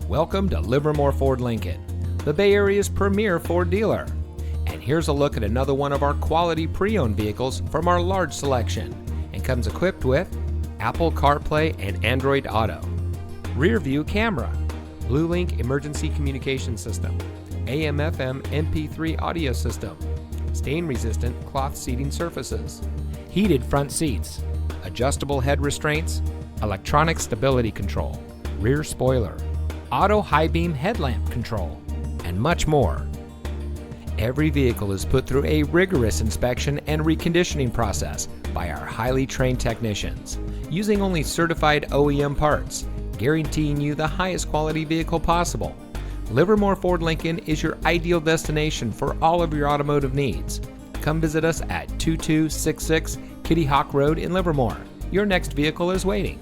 Welcome to Livermore Ford Lincoln, the Bay Area's premier Ford dealer. And here's a look at another one of our quality pre-owned vehicles from our large selection, and comes equipped with Apple CarPlay and Android Auto, rear view camera, BlueLink emergency communication system, AM/FM MP3 audio system, stain resistant cloth seating surfaces, heated front seats, adjustable head restraints, electronic stability control, rear spoiler, auto high beam headlamp control, and much more. Every vehicle is put through a rigorous inspection and reconditioning process by our highly trained technicians, using only certified OEM parts, guaranteeing you the highest quality vehicle possible. Livermore Ford Lincoln is your ideal destination for all of your automotive needs. Come visit us at 2266 Kittyhawk Road in Livermore. Your next vehicle is waiting.